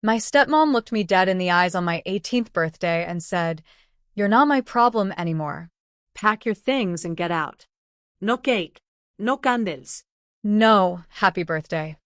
My stepmom looked me dead in the eyes on my 18th birthday and said, "You're not my problem anymore." Pack your things and get out. No cake. No candles. No, happy birthday.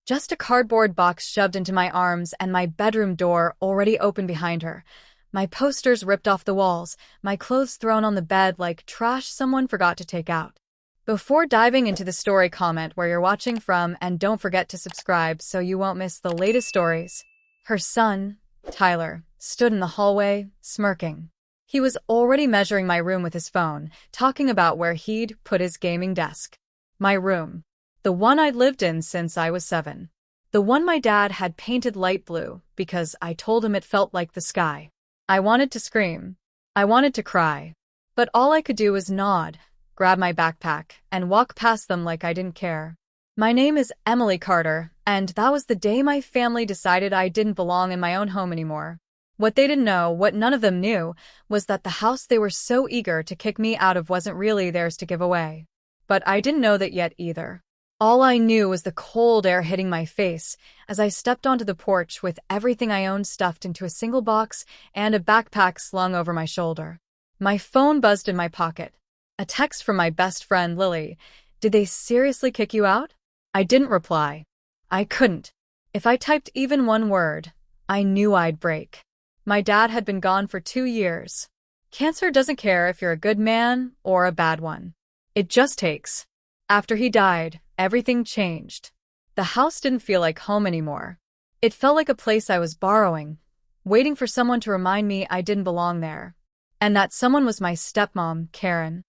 Just a cardboard box shoved into my arms and my bedroom door already open behind her. My posters ripped off the walls, my clothes thrown on the bed like trash someone forgot to take out. Before diving into the story, comment where you're watching from and don't forget to subscribe so you won't miss the latest stories. Her son, Tyler, stood in the hallway, smirking. He was already measuring my room with his phone, talking about where he'd put his gaming desk. My room. The one I'd lived in since I was 7. The one my dad had painted light blue because I told him it felt like the sky. I wanted to scream. I wanted to cry. But all I could do was nod, grab my backpack, and walk past them like I didn't care. My name is Emily Carter, and that was the day my family decided I didn't belong in my own home anymore. What they didn't know, what none of them knew, was that the house they were so eager to kick me out of wasn't really theirs to give away. But I didn't know that yet either. All I knew was the cold air hitting my face as I stepped onto the porch with everything I owned stuffed into a single box and a backpack slung over my shoulder. My phone buzzed in my pocket. A text from my best friend, Lily. "Did they seriously kick you out?" I didn't reply. I couldn't. If I typed even one word, I knew I'd break. My dad had been gone for 2 years. Cancer doesn't care if you're a good man or a bad one. It just takes. After he died, everything changed. The house didn't feel like home anymore. It felt like a place I was borrowing, waiting for someone to remind me I didn't belong there. And that someone was my stepmom, Karen.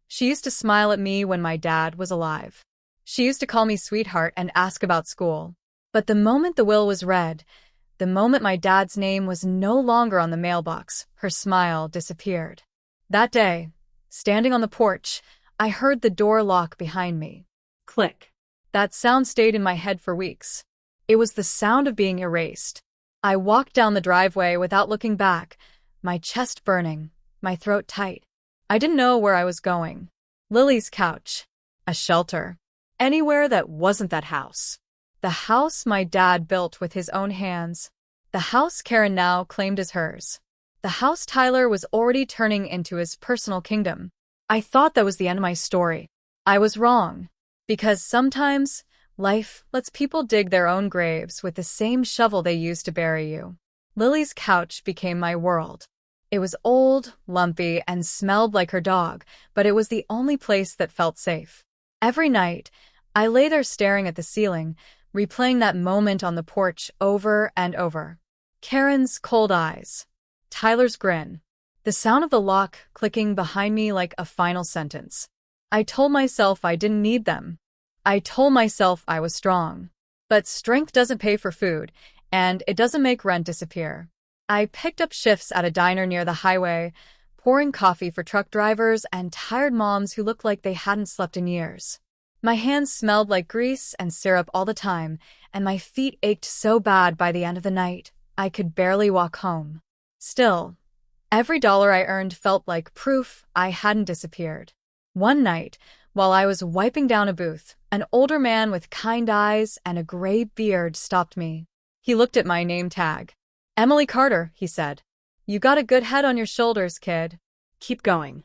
She used to smile at me when my dad was alive. She used to call me sweetheart and ask about school. But the moment the will was read, the moment my dad's name was no longer on the mailbox, her smile disappeared. That day, standing on the porch, I heard the door lock behind me. Click. That sound stayed in my head for weeks. It was the sound of being erased. I walked down the driveway without looking back, my chest burning, my throat tight. I didn't know where I was going. Lily's couch. A shelter. Anywhere that wasn't that house. The house my dad built with his own hands. The house Karen now claimed as hers. The house Tyler was already turning into his personal kingdom. I thought that was the end of my story. I was wrong. Because sometimes, life lets people dig their own graves with the same shovel they used to bury you. Lily's couch became my world. It was old, lumpy, and smelled like her dog, but it was the only place that felt safe. Every night, I lay there staring at the ceiling, replaying that moment on the porch over and over. Karen's cold eyes. Tyler's grin. The sound of the lock clicking behind me like a final sentence. I told myself I didn't need them. I told myself I was strong. But strength doesn't pay for food, and it doesn't make rent disappear. I picked up shifts at a diner near the highway, pouring coffee for truck drivers and tired moms who looked like they hadn't slept in years. My hands smelled like grease and syrup all the time, and my feet ached so bad by the end of the night, I could barely walk home. Still, every dollar I earned felt like proof I hadn't disappeared. One night, while I was wiping down a booth, an older man with kind eyes and a gray beard stopped me. He looked at my name tag. "Emily Carter," he said. "You got a good head on your shoulders, kid. Keep going."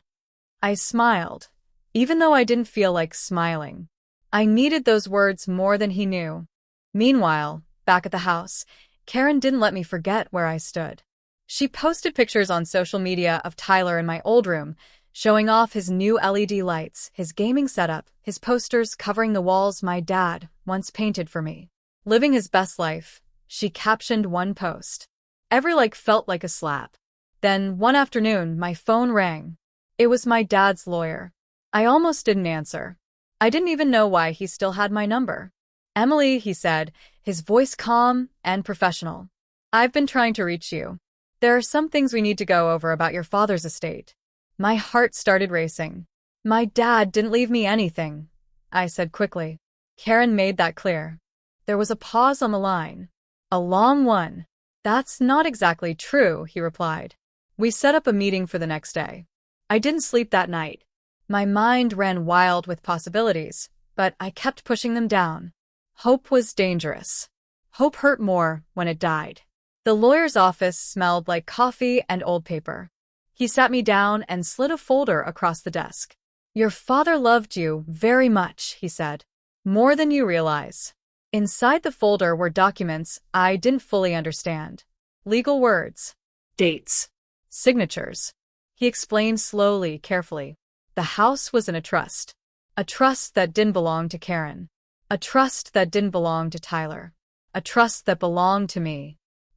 I smiled, even though I didn't feel like smiling. I needed those words more than he knew. Meanwhile, back at the house, Karen didn't let me forget where I stood. She posted pictures on social media of Tyler in my old room, showing off his new LED lights, his gaming setup, his posters covering the walls my dad once painted for me. Living his best life, she captioned one post. Every like felt like a slap. Then, one afternoon, my phone rang. It was my dad's lawyer. I almost didn't answer. I didn't even know why he still had my number. "Emily," he said, his voice calm and professional. "I've been trying to reach you. There are some things we need to go over about your father's estate." My heart started racing. "My dad didn't leave me anything," I said quickly. Karen made that clear. There was a pause on the line. A long one. "That's not exactly true," he replied. We set up a meeting for the next day. I didn't sleep that night. My mind ran wild with possibilities, but I kept pushing them down. Hope was dangerous. Hope hurt more when it died. The lawyer's office smelled like coffee and old paper. He sat me down and slid a folder across the desk. "Your father loved you very much," he said. "More than you realize." Inside the folder were documents I didn't fully understand. Legal words. Dates. Signatures. He explained slowly, carefully. The house was in a trust. A trust that didn't belong to Karen. A trust that didn't belong to Tyler. A trust that belonged to me.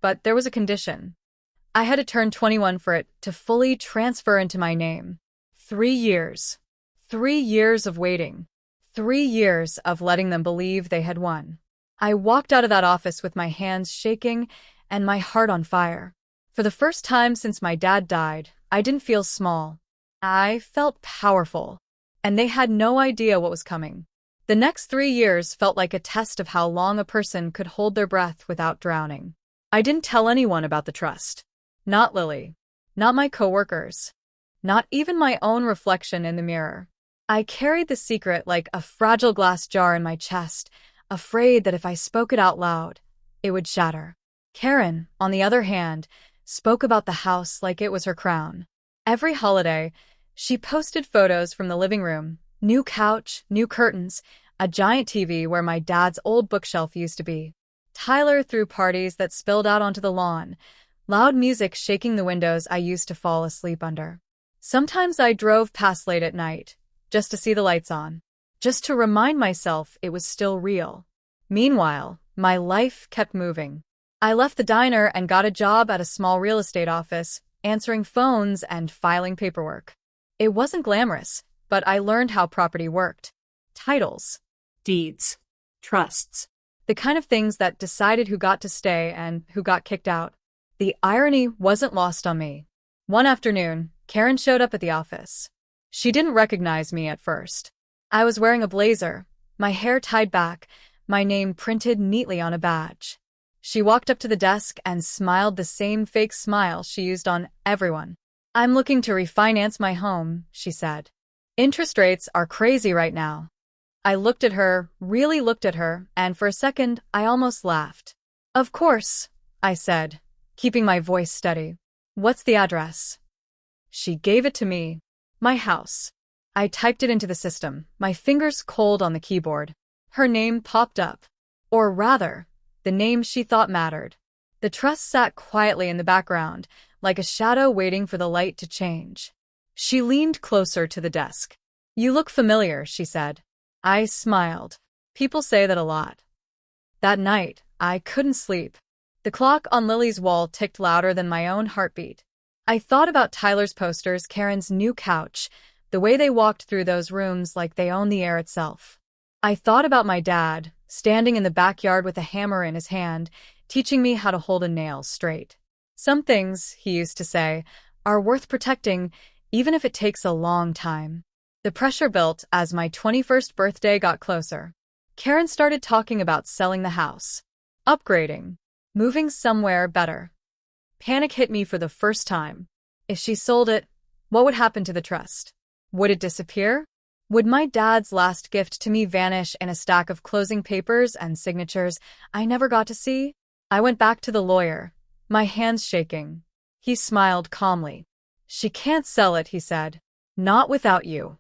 But there was a condition. I had to turn 21 for it to fully transfer into my name. 3 years. 3 years of waiting. 3 years of letting them believe they had won. I walked out of that office with my hands shaking and my heart on fire. For the first time since my dad died, I didn't feel small. I felt powerful. And they had no idea what was coming. The next 3 years felt like a test of how long a person could hold their breath without drowning. I didn't tell anyone about the trust. Not Lily. Not my coworkers. Not even my own reflection in the mirror. I carried the secret like a fragile glass jar in my chest, afraid that if I spoke it out loud, it would shatter. Karen, on the other hand, spoke about the house like it was her crown. Every holiday, she posted photos from the living room, new couch, new curtains, a giant TV where my dad's old bookshelf used to be. Tyler threw parties that spilled out onto the lawn, loud music shaking the windows I used to fall asleep under. Sometimes I drove past late at night, just to see the lights on, just to remind myself it was still real. Meanwhile, my life kept moving. I left the diner and got a job at a small real estate office, answering phones and filing paperwork. It wasn't glamorous, but I learned how property worked. Titles. Deeds. Trusts. The kind of things that decided who got to stay and who got kicked out. The irony wasn't lost on me. One afternoon, Karen showed up at the office. She didn't recognize me at first. I was wearing a blazer, my hair tied back, my name printed neatly on a badge. She walked up to the desk and smiled the same fake smile she used on everyone. "I'm looking to refinance my home," she said. "Interest rates are crazy right now." I looked at her, really looked at her, and for a second, I almost laughed. "Of course," I said, keeping my voice steady. "What's the address?" She gave it to me. My house. I typed it into the system, my fingers cold on the keyboard. Her name popped up. Or rather, the name she thought mattered. The trust sat quietly in the background, like a shadow waiting for the light to change. She leaned closer to the desk. "You look familiar," she said. I smiled. People say that a lot. That night, I couldn't sleep. The clock on Lily's wall ticked louder than my own heartbeat. I thought about Tyler's posters, Karen's new couch, the way they walked through those rooms like they owned the air itself. I thought about my dad, standing in the backyard with a hammer in his hand, teaching me how to hold a nail straight. "Some things," he used to say, "are worth protecting, even if it takes a long time." The pressure built as my 21st birthday got closer. Karen started talking about selling the house, upgrading, moving somewhere better. Panic hit me for the first time. If she sold it, what would happen to the trust? Would it disappear? Would my dad's last gift to me vanish in a stack of closing papers and signatures I never got to see? I went back to the lawyer, my hands shaking. He smiled calmly. "She can't sell it," he said. "Not without you."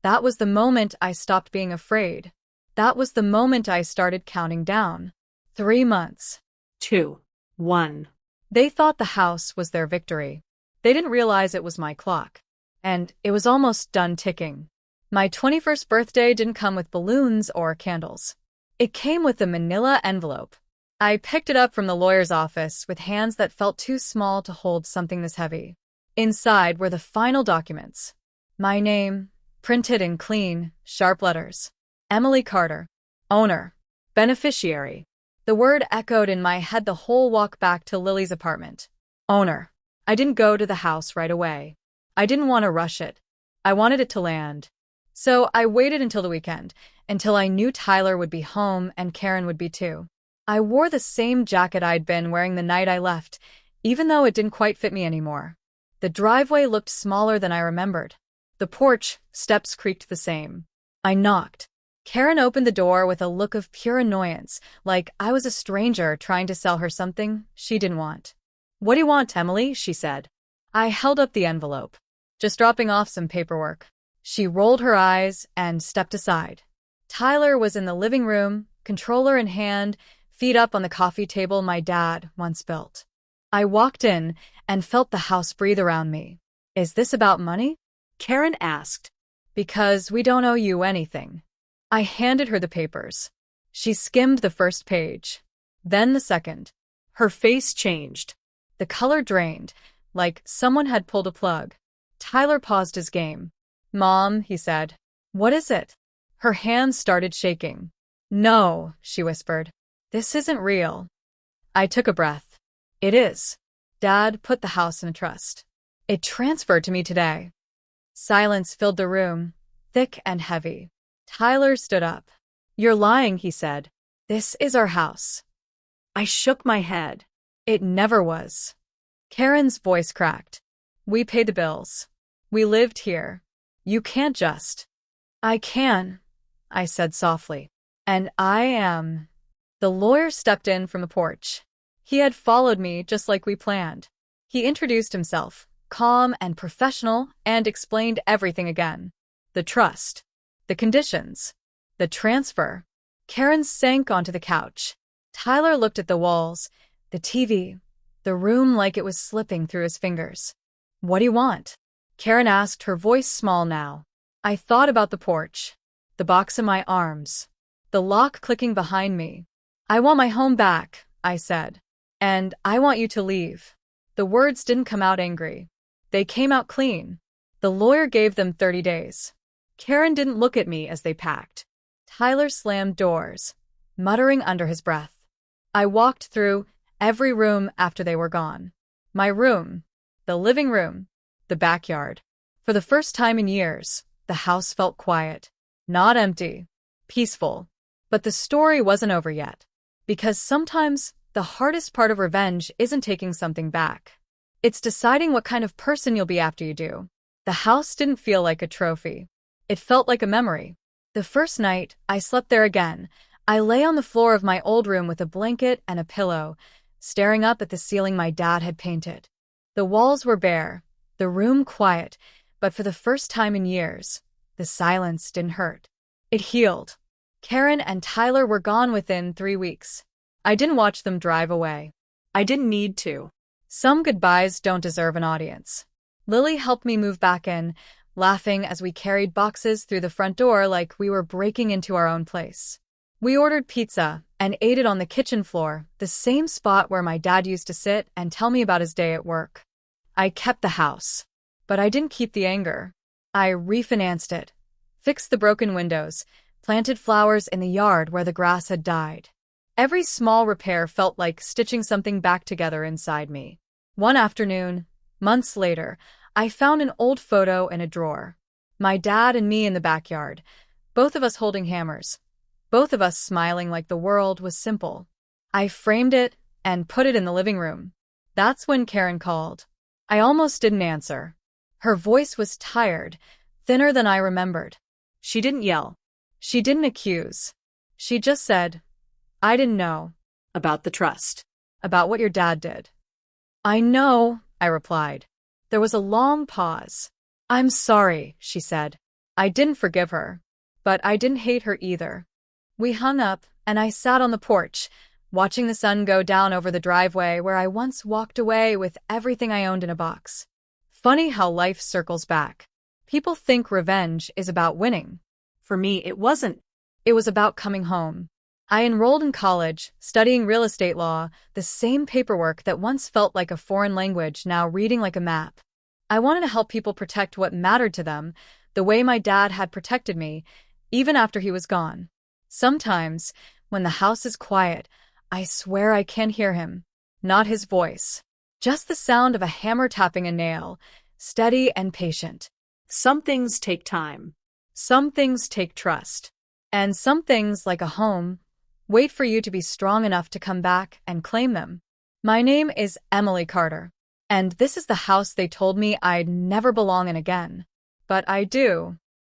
That was the moment I stopped being afraid. That was the moment I started counting down. 3 months. 2. 1. They thought the house was their victory. They didn't realize it was my clock. And it was almost done ticking. My 21st birthday didn't come with balloons or candles. It came with a manila envelope. I picked it up from the lawyer's office with hands that felt too small to hold something this heavy. Inside were the final documents. My name, printed in clean, sharp letters. Emily Carter. Owner. Beneficiary. The word echoed in my head the whole walk back to Lily's apartment. Owner. I didn't go to the house right away. I didn't want to rush it. I wanted it to land. So I waited until the weekend, until I knew Tyler would be home and Karen would be too. I wore the same jacket I'd been wearing the night I left, even though it didn't quite fit me anymore. The driveway looked smaller than I remembered. The porch steps creaked the same. I knocked. Karen opened the door with a look of pure annoyance, like I was a stranger trying to sell her something she didn't want. "What do you want, Emily?" she said. I held up the envelope. "Just dropping off some paperwork." She rolled her eyes and stepped aside. Tyler was in the living room, controller in hand, feet up on the coffee table my dad once built. I walked in and felt the house breathe around me. "Is this about money?" Karen asked. "Because we don't owe you anything." I handed her the papers. She skimmed the first page, then the second. Her face changed. The color drained, like someone had pulled a plug. Tyler paused his game. "Mom," he said. "What is it?" Her hands started shaking. "No," she whispered. "This isn't real." I took a breath. "It is. Dad put the house in a trust. It transferred to me today." Silence filled the room, thick and heavy. Tyler stood up. "You're lying," he said. "This is our house." I shook my head. "It never was." Karen's voice cracked. "We pay the bills. We lived here. You can't just." "I can," I said softly. "And I am." The lawyer stepped in from the porch. He had followed me just like we planned. He introduced himself, calm and professional, and explained everything again. The trust. The conditions. The transfer. Karen sank onto the couch. Tyler looked at the walls, the TV, the room like it was slipping through his fingers. "What do you want?" Karen asked, her voice small now. I thought about the porch, the box in my arms, the lock clicking behind me. "I want my home back," I said. "And I want you to leave." The words didn't come out angry. They came out clean. The lawyer gave them 30 days. Karen didn't look at me as they packed. Tyler slammed doors, muttering under his breath. I walked through every room after they were gone. My room, the living room, the backyard. For the first time in years, the house felt quiet. Not empty. Peaceful. But the story wasn't over yet. Because sometimes the hardest part of revenge isn't taking something back. It's deciding what kind of person you'll be after you do. The house didn't feel like a trophy. It felt like a memory. The first night, I slept there again. I lay on the floor of my old room with a blanket and a pillow, staring up at the ceiling my dad had painted. The walls were bare, the room quiet, but for the first time in years, the silence didn't hurt. It healed. Karen and Tyler were gone within 3 weeks. I didn't watch them drive away. I didn't need to. Some goodbyes don't deserve an audience. Lily helped me move back in, laughing as we carried boxes through the front door like we were breaking into our own place. We ordered pizza and ate it on the kitchen floor, the same spot where my dad used to sit and tell me about his day at work. I kept the house, but I didn't keep the anger. I refinanced it, fixed the broken windows, planted flowers in the yard where the grass had died. Every small repair felt like stitching something back together inside me. One afternoon, months later, I found an old photo in a drawer. My dad and me in the backyard, both of us holding hammers, both of us smiling like the world was simple. I framed it and put it in the living room. That's when Karen called. I almost didn't answer. Her voice was tired, thinner than I remembered. She didn't yell. She didn't accuse. She just said, "I didn't know." About the trust. About what your dad did. "I know," I replied. There was a long pause. "I'm sorry," she said. I didn't forgive her, but I didn't hate her either. We hung up, and I sat on the porch, watching the sun go down over the driveway where I once walked away with everything I owned in a box. Funny how life circles back. People think revenge is about winning. For me, it wasn't. It was about coming home. I enrolled in college, studying real estate law, the same paperwork that once felt like a foreign language, now reading like a map. I wanted to help people protect what mattered to them, the way my dad had protected me, even after he was gone. Sometimes, when the house is quiet, I swear I can hear him. Not his voice. Just the sound of a hammer tapping a nail, steady and patient. Some things take time. Some things take trust. And some things, like a home, wait for you to be strong enough to come back and claim them. My name is Emily Carter, and this is the house they told me I'd never belong in again. But I do.